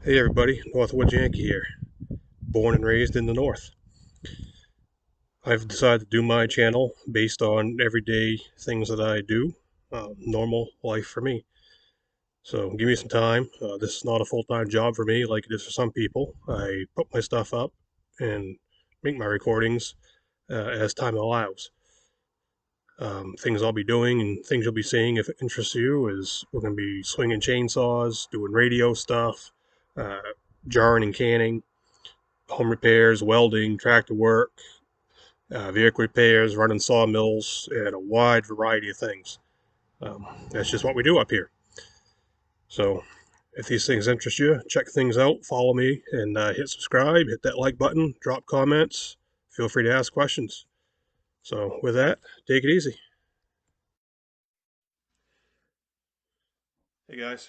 Hey everybody, Northwood Yankee here. Born and raised in the North. I've decided to do my channel based on everyday things that I do, normal life for me. So give me some time. This is not a full-time job for me like it is for some people. I put my stuff up and make my recordings as time allows. Things I'll be doing and things you'll be seeing if it interests you is we're going to be swinging chainsaws, doing radio stuff, uh, jarring and canning, home repairs, welding, tractor work, vehicle repairs, running sawmills, and a wide variety of things. That's just what we do up here. So if these things interest you, check things out, follow me, and hit subscribe, hit that like button, drop comments. Feel free to ask questions. So with that, take it easy. Hey guys.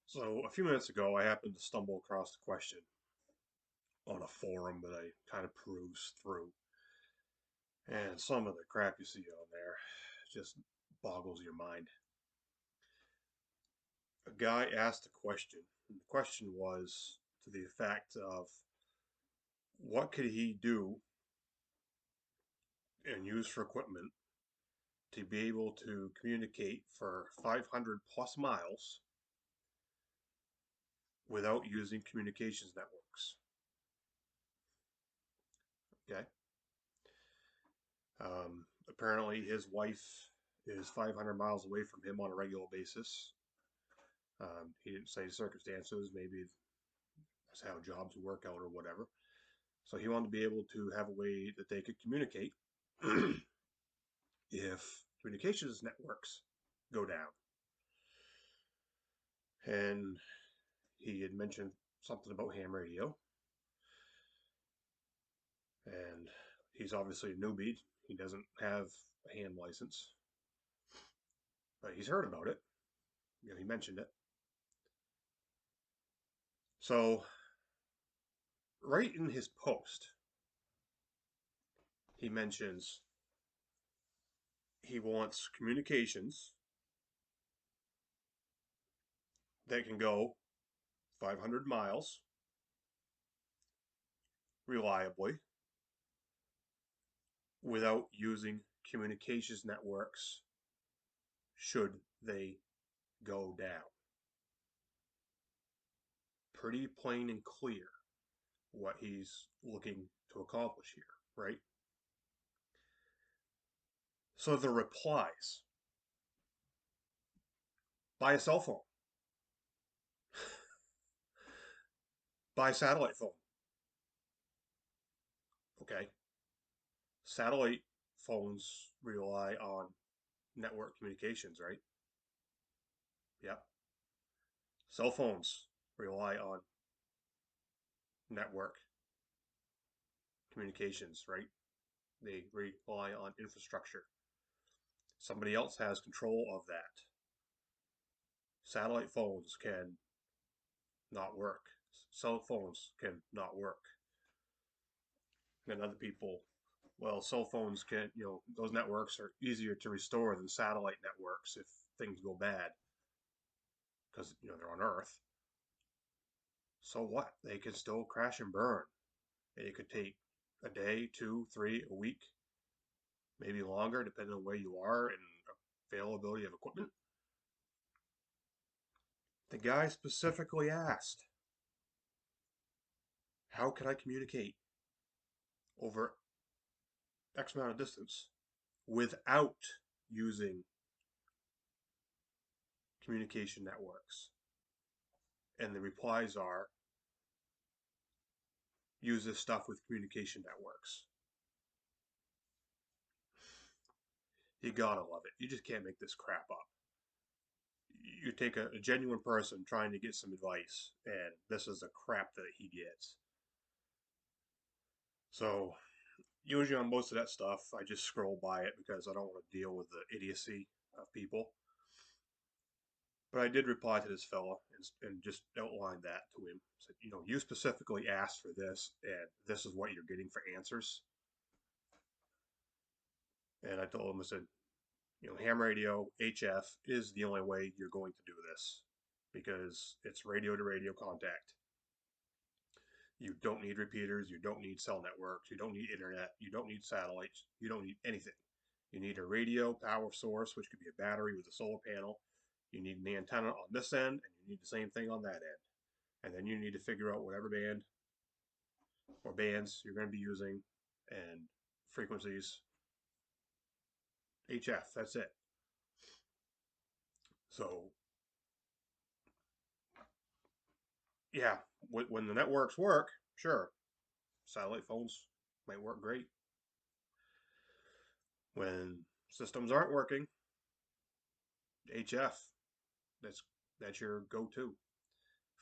So a few minutes ago, I happened to stumble across a question on a forum that I kind of perused through. And some of the crap you see on there just boggles your mind. A guy asked a question. And the question was to the effect of what could he do and use for equipment to be able to communicate for 500 plus miles without using communications networks. Okay. Apparently, his wife is 500 miles away from him on a regular basis. He didn't say circumstances, maybe that's how jobs work out or whatever. So he wanted to be able to have a way that they could communicate if communications networks go down. And he had mentioned something about ham radio, and he's obviously a newbie. He doesn't have a ham license, but he's heard about it. He mentioned it. So, right in his post, he mentions he wants communications that can go 500 miles reliably without using communications networks should they go down. Pretty plain and clear what he's looking to accomplish here, right? So the replies: buy a cell phone, buy a satellite phone. Okay, satellite phones rely on network communications, right? Yeah. Cell phones rely on network communications, right? They rely on infrastructure. Somebody else has control of that. Satellite phones can not work. Cell phones can not work. And other people, well, cell phones can, those networks are easier to restore than satellite networks if things go bad because, they're on Earth. So what? They can still crash and burn. And it could take a day, two, three, a week, maybe longer, depending on where you are and availability of equipment. The guy specifically asked, how can I communicate over X amount of distance without using communication networks? And the replies are, use this stuff with communication networks. You gotta love it. You just can't make this crap up. You take a genuine person trying to get some advice, and this is the crap that he gets. So, usually on most of that stuff, I just scroll by it because I don't want to deal with the idiocy of people. But I did reply to this fella and just outlined that to him. Said, you specifically asked for this, and this is what you're getting for answers. And I told him, I said, ham radio HF is the only way you're going to do this. because it's radio to radio contact. You don't need repeaters. You don't need cell networks. You don't need internet. You don't need satellites. You don't need anything. You need a radio power source, which could be a battery with a solar panel. You need an antenna on this end, and you need the same thing on that end. And then you need to figure out whatever band or bands you're going to be using and frequencies. HF, that's it. So, yeah, when the networks work, sure, satellite phones might work great. When systems aren't working, HF, that's that's your go-to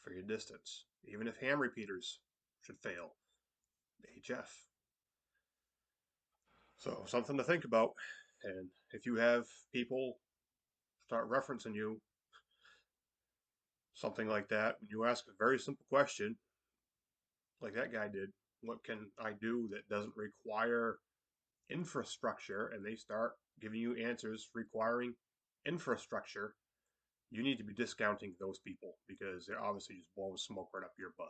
for your distance. Even if ham repeaters should fail, HF. So something to think about. And if you have people start referencing you, something like that, when you ask a very simple question, like that guy did, what can I do that doesn't require infrastructure, and they start giving you answers requiring infrastructure, you need to be discounting those people because they're obviously just blowing smoke right up your butt.